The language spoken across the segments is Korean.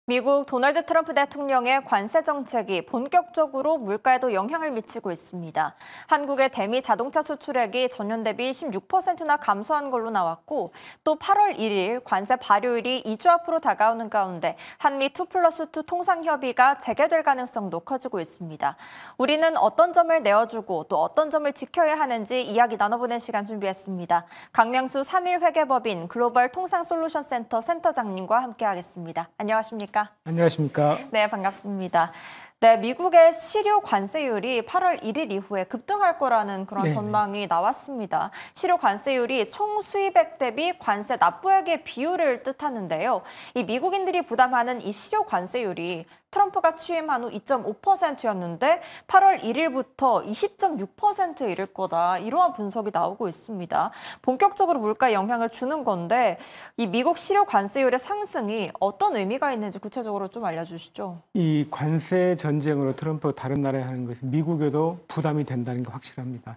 미국 도널드 트럼프 대통령의 관세 정책이 본격적으로 물가에도 영향을 미치고 있습니다. 한국의 대미 자동차 수출액이 전년 대비 16%나 감소한 걸로 나왔고, 또 8월 1일 관세 발효일이 2주 앞으로 다가오는 가운데 한미 2+2 통상협의가 재개될 가능성도 커지고 있습니다. 우리는 어떤 점을 내어주고 또 어떤 점을 지켜야 하는지 이야기 나눠보는 시간 준비했습니다. 강명수 3일 회계법인 글로벌 통상솔루션센터 센터장님과 함께하겠습니다. 안녕하십니까? 안녕하십니까? 네, 반갑습니다. 네, 미국의 실효 관세율이 8월 1일 이후에 급등할 거라는 그런 전망이 나왔습니다. 실효 관세율이 총 수입액 대비 관세 납부액의 비율을 뜻하는데요. 이 미국인들이 부담하는 이 실효 관세율이 트럼프가 취임한 후 2.5%였는데 8월 1일부터 20.6%에 이를 거다. 이러한 분석이 나오고 있습니다. 본격적으로 물가에 영향을 주는 건데 이 미국 실효 관세율의 상승이 어떤 의미가 있는지 구체적으로 좀 알려주시죠. 이 관세 전쟁으로 트럼프가 다른 나라에 하는 것은 미국에도 부담이 된다는 게 확실합니다.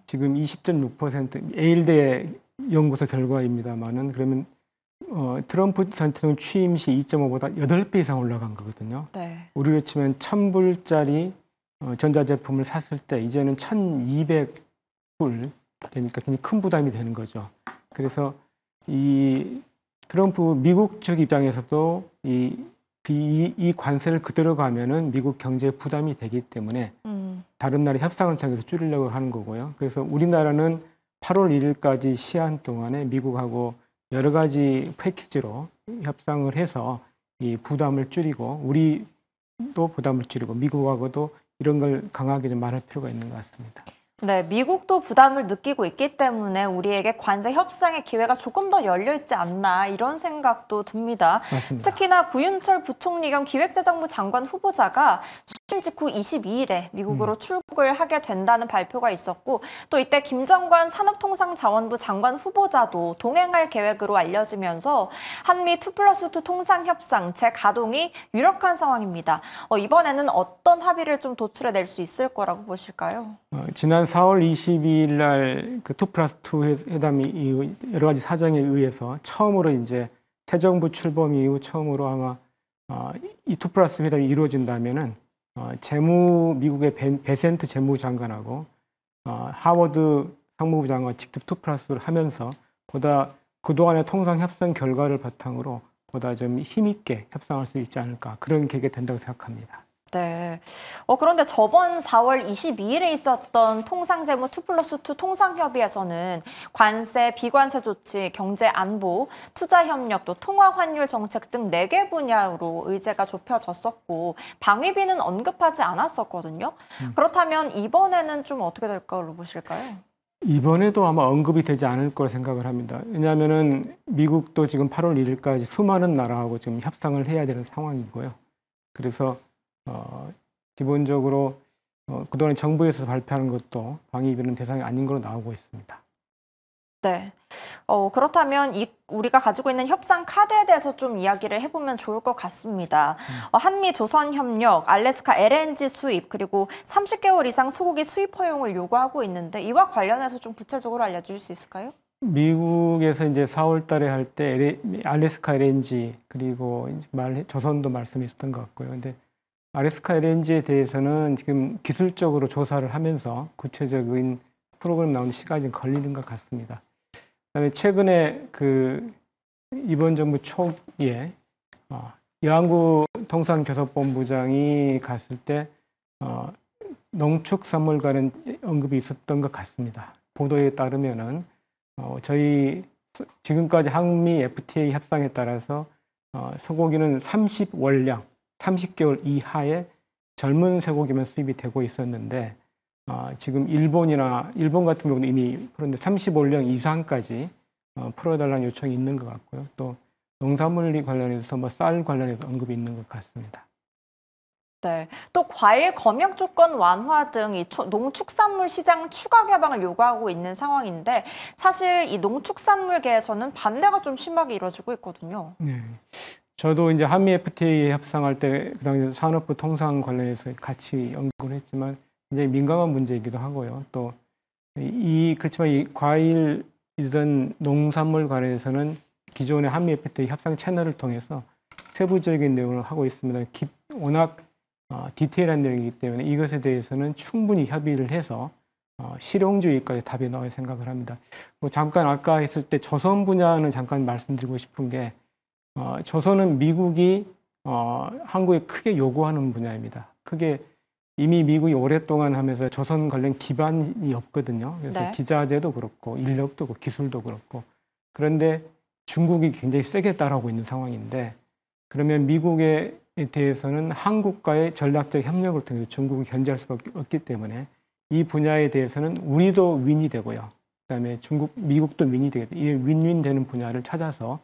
지금 20.6% 에일대 연구소 결과입니다만은 그러면 트럼프 전 대통령 취임 시 2.5보다 8배 이상 올라간 거거든요. 네. 우리로 치면 1,000불짜리 전자제품을 샀을 때 이제는 1,200불 되니까 굉장히 큰 부담이 되는 거죠. 그래서 이 트럼프 미국 측 입장에서도 이 관세를 그대로 가면은 미국 경제에 부담이 되기 때문에 다른 나라 협상을 통해서 줄이려고 하는 거고요. 그래서 우리나라는 8월 1일까지 시한 동안에 미국하고 여러 가지 패키지로 협상을 해서 이 부담을 줄이고 우리도 부담을 줄이고 미국하고도 이런 걸 강하게 좀 말할 필요가 있는 것 같습니다. 네, 미국도 부담을 느끼고 있기 때문에 우리에게 관세 협상의 기회가 조금 더 열려 있지 않나 이런 생각도 듭니다. 맞습니다. 특히나 구윤철 부총리 겸 기획재정부 장관 후보자가 취임 직후 22일에 미국으로 출국을 하게 된다는 발표가 있었고 또 이때 김정관 산업통상자원부 장관 후보자도 동행할 계획으로 알려지면서 한미 2+2 통상협상 재가동이 유력한 상황입니다. 이번에는 어떤 합의를 좀 도출해낼 수 있을 거라고 보실까요? 지난 4월 22일 날 그 2+2 회담이 이후 여러 가지 사정에 의해서 처음으로 이제 새 정부 출범 이후 처음으로 아마 이 2+2 회담이 이루어진다면은 미국의 베센트 재무장관하고 하워드 상무부 장관 직접 2+2를 하면서 보다 그동안의 통상 협상 결과를 바탕으로 보다 좀 힘있게 협상할 수 있지 않을까 그런 계기가 된다고 생각합니다. 네. 그런데 저번 4월 22일에 있었던 통상재무 2+2 통상협의에서는 관세, 비관세 조치, 경제 안보, 투자 협력, 또 통화 환율 정책 등 4개 분야로 의제가 좁혀졌었고 방위비는 언급하지 않았었거든요. 그렇다면 이번에는 좀 어떻게 될 거로 보실까요? 이번에도 아마 언급이 되지 않을 거라 생각을 합니다. 왜냐하면은 미국도 지금 8월 1일까지 수많은 나라하고 지금 협상을 해야 되는 상황이고요. 그래서 기본적으로 그동안 정부에서 발표하는 것도 방위비는 대상이 아닌 걸로 나오고 있습니다. 네. 그렇다면 우리가 가지고 있는 협상 카드에 대해서 좀 이야기를 해보면 좋을 것 같습니다. 한미 조선 협력, 알래스카 LNG 수입, 그리고 30개월 이상 소고기 수입 허용을 요구하고 있는데 이와 관련해서 좀 구체적으로 알려주실 수 있을까요? 미국에서 이제 4월 달에 할 때 알래스카 LNG 그리고 조선도 말씀했었던 것 같고요. 근데 알래스카 LNG에 대해서는 지금 기술적으로 조사를 하면서 구체적인 프로그램 나오는 시간이 좀 걸리는 것 같습니다. 그다음에 최근에 이번 정부 초기에 여한구 통상교섭본부장이 갔을 때 농축산물 관련 언급이 있었던 것 같습니다. 보도에 따르면은 저희 지금까지 한미 FTA 협상에 따라서 소고기는 30개월 이하의 젊은 쇠고기만 수입이 되고 있었는데 지금 일본 같은 경우는 이미 그런데 35년 이상까지 풀어달라는 요청이 있는 것 같고요. 또 농산물 관련해서 쌀 관련해서 언급이 있는 것 같습니다. 네. 또 과일 검역 조건 완화 등 이 농축산물 시장 추가 개방을 요구하고 있는 상황인데 사실 이 농축산물계에서는 반대가 좀 심하게 이루어지고 있거든요. 네. 저도 이제 한미 FTA 협상할 때 그 당시 산업부 통상 관련해서 같이 연구를 했지만 굉장히 민감한 문제이기도 하고요. 또 그렇지만 이 과일이든 농산물 관련해서는 기존의 한미 FTA 협상 채널을 통해서 세부적인 내용을 하고 있습니다. 워낙 디테일한 내용이기 때문에 이것에 대해서는 충분히 협의를 해서 실용주의까지 답이 나올 생각을 합니다. 뭐 잠깐 아까 했을 때 조선 분야는 잠깐 말씀드리고 싶은 게 조선은 미국이 한국에 크게 요구하는 분야입니다. 크게 이미 미국이 오랫동안 하면서 조선 관련 기반이 없거든요. 그래서 네. 기자재도 그렇고 인력도 그렇고 기술도 그렇고 그런데 중국이 굉장히 세게 따라오고 있는 상황인데 그러면 미국에 대해서는 한국과의 전략적 협력을 통해서 중국을 견제할 수밖에 없기 때문에 이 분야에 대해서는 우리도 윈이 되고요. 그다음에 미국도 윈이 되겠다. 이 윈윈 되는 분야를 찾아서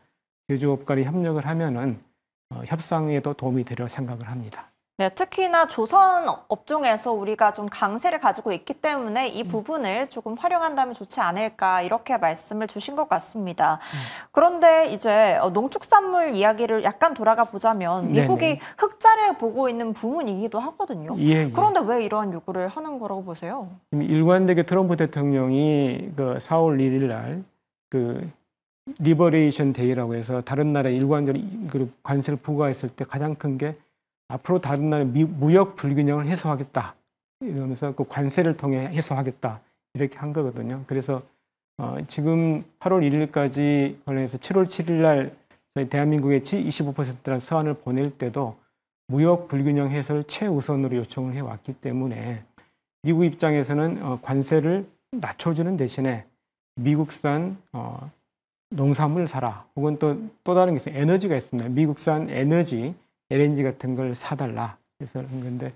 제조업 간의 협력을 하면은 협상에도 도움이 되리라 생각을 합니다. 네, 특히나 조선 업종에서 우리가 좀 강세를 가지고 있기 때문에 이 부분을 조금 활용한다면 좋지 않을까 이렇게 말씀을 주신 것 같습니다. 그런데 이제 농축산물 이야기를 약간 돌아가 보자면 미국이 네네. 흑자를 보고 있는 부문이기도 하거든요. 예. 그런데 왜 이러한 요구를 하는 거라고 보세요? 일관되게 트럼프 대통령이 그 4월 1일 날 그 리버레이션 데이라고 해서 다른 나라에 일관적으로 그 관세를 부과했을 때 가장 큰 게 앞으로 다른 나라의 무역 불균형을 해소하겠다 이러면서 그 관세를 통해 해소하겠다 이렇게 한 거거든요. 그래서 지금 8월 1일까지 관련해서 7월 7일 날 저희 대한민국의 25%라는 서한을 보낼 때도 무역 불균형 해소를 최우선으로 요청을 해왔기 때문에 미국 입장에서는 관세를 낮춰주는 대신에 미국산 농산물 사라 혹은 또 다른 게 있어요. 에너지가 있습니다. 미국산 에너지 LNG 같은 걸 사달라 해서 한 건데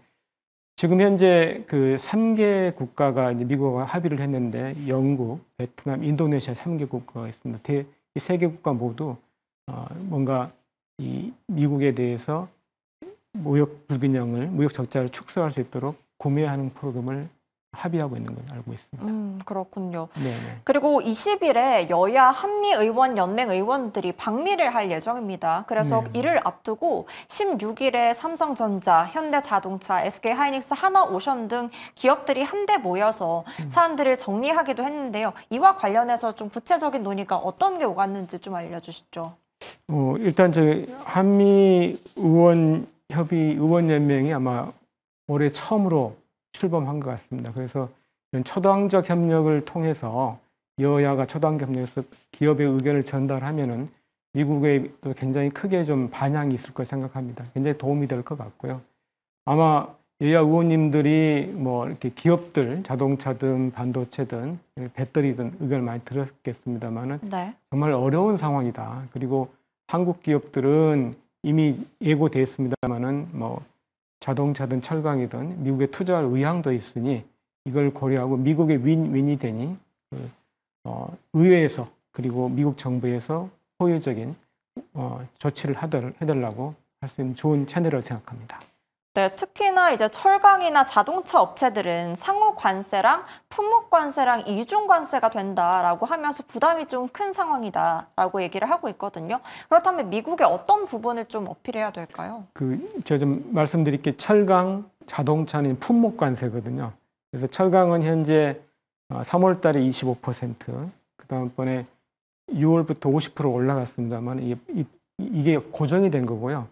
지금 현재 그 3개 국가가 이제 미국과 합의를 했는데 영국, 베트남, 인도네시아 3개 국가가 있습니다. 이 3개 국가 모두 뭔가 이 미국에 대해서 무역 불균형을, 무역 적자를 축소할 수 있도록 구매하는 프로그램을 합의하고 있는 걸 알고 있습니다. 그렇군요. 네네. 그리고 20일에 여야 한미의원 연맹 의원들이 방미를 할 예정입니다. 그래서 이를 앞두고 16일에 삼성전자, 현대자동차, SK하이닉스, 하나오션 등 기업들이 한데 모여서 사안들을 정리하기도 했는데요. 이와 관련해서 좀 구체적인 논의가 어떤 게 오갔는지 좀 알려주시죠. 일단 저희 한미 의원연맹이 아마 올해 처음으로 출범한 것 같습니다. 그래서 이런 초당적 협력을 통해서 여야가 초당적 협력에서 기업의 의견을 전달하면은 미국에 또 굉장히 크게 좀 반향이 있을 거 생각합니다. 굉장히 도움이 될 것 같고요. 아마 여야 의원님들이 뭐 이렇게 기업들, 자동차든 반도체든 배터리든 의견을 많이 들었겠습니다만은 네. 정말 어려운 상황이다. 그리고 한국 기업들은 이미 예고됐습니다만은 뭐 자동차든 철강이든 미국에 투자할 의향도 있으니 이걸 고려하고 미국의 윈윈이 되니 의회에서 그리고 미국 정부에서 호의적인 조치를 해달라고 할 수 있는 좋은 채널이라고 생각합니다. 네, 특히나 이제 철강이나 자동차 업체들은 상호 관세랑 품목 관세랑 이중 관세가 된다라고 하면서 부담이 좀 큰 상황이다라고 얘기를 하고 있거든요. 그렇다면 미국의 어떤 부분을 좀 어필해야 될까요? 제가 좀 말씀드릴 게 철강, 자동차는 품목 관세거든요. 그래서 철강은 현재 3월 달에 25%, 그다음번에 6월부터 50% 올라갔습니다만 이게 고정이 된 거고요.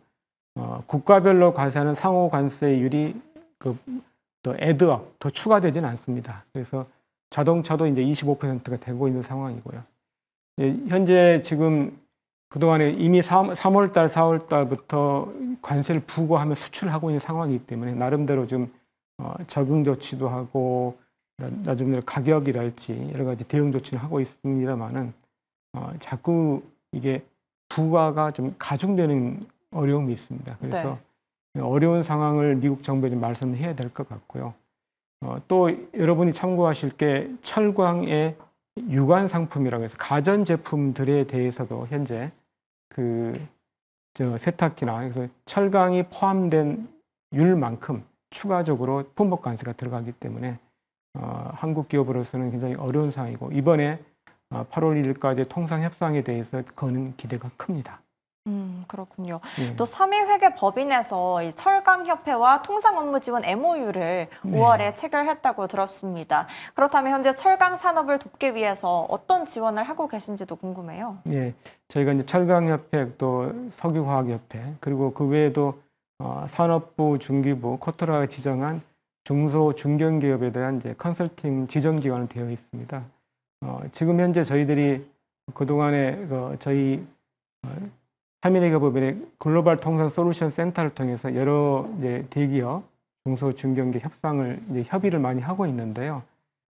국가별로 관세하는 상호 관세율이 더 애드업, 더 추가되지는 않습니다. 그래서 자동차도 이제 25%가 되고 있는 상황이고요. 현재 지금 그동안에 이미 3월 달, 4월 달부터 관세를 부과하며 수출을 하고 있는 상황이기 때문에 나름대로 좀 적응 조치도 하고 나중에 가격이랄지 여러 가지 대응 조치를 하고 있습니다만은 자꾸 이게 부과가 좀 가중되는 어려움이 있습니다. 그래서 어려운 상황을 미국 정부에 좀 말씀을 해야 될 것 같고요. 또 여러분이 참고하실 게 철강의 유관 상품이라고 해서 가전 제품들에 대해서도 현재 세탁기나 그래서 철강이 포함된 율만큼 추가적으로 품목 관세가 들어가기 때문에 한국 기업으로서는 굉장히 어려운 상황이고 이번에 8월 1일까지 통상 협상에 대해서 거는 기대가 큽니다. 그렇군요. 예. 또 3일 회계 법인에서 이 철강협회와 통상업무지원 MOU를 5월에 체결했다고 들었습니다. 그렇다면 현재 철강 산업을 돕기 위해서 어떤 지원을 하고 계신지도 궁금해요. 예, 저희가 이제 철강협회 또 석유화학협회 그리고 그 외에도 산업부, 중기부, 코트라가 지정한 중소 중견기업에 대한 이제 컨설팅 지정 기관이 되어 있습니다. 지금 현재 저희들이 그동안에 저희 한민회계법인의 글로벌 통상 솔루션 센터를 통해서 여러 이제 대기업, 중소 중견기업 협상을 이제 협의를 많이 하고 있는데요.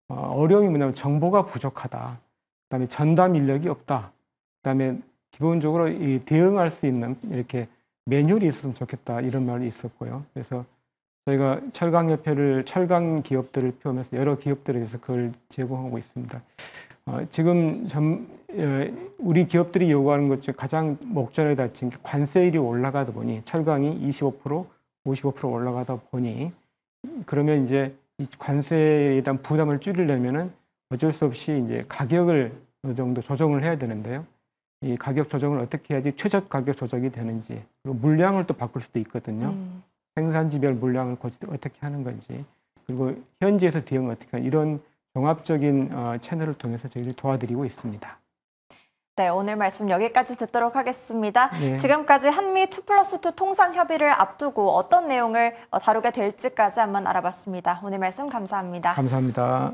어려움이 뭐냐면 정보가 부족하다. 그다음에 전담 인력이 없다. 그다음에 기본적으로 이 대응할 수 있는 이렇게 매뉴얼이 있었으면 좋겠다 이런 말이 있었고요. 그래서 저희가 철강협회를 철강 기업들을 포함해서 여러 기업들에 대해서 그걸 제공하고 있습니다. 지금 우리 기업들이 요구하는 것 중 가장 목전에 닥친 게 관세율이 올라가다 보니 철강이 25%, 55% 올라가다 보니 그러면 이제 이 관세에 대한 부담을 줄이려면은 어쩔 수 없이 이제 가격을 어느 정도 조정을 해야 되는데요. 이 가격 조정을 어떻게 해야지 최저 가격 조정이 되는지, 그리고 물량을 또 바꿀 수도 있거든요. 생산지별 물량을 어떻게 하는 건지, 그리고 현지에서 대응을 어떻게 하는 이런 종합적인 채널을 통해서 저희를 도와드리고 있습니다. 네, 오늘 말씀 여기까지 듣도록 하겠습니다. 네. 지금까지 한미 2+2 통상 협의를 앞두고 어떤 내용을 다루게 될지까지 한번 알아봤습니다. 오늘 말씀 감사합니다. 감사합니다.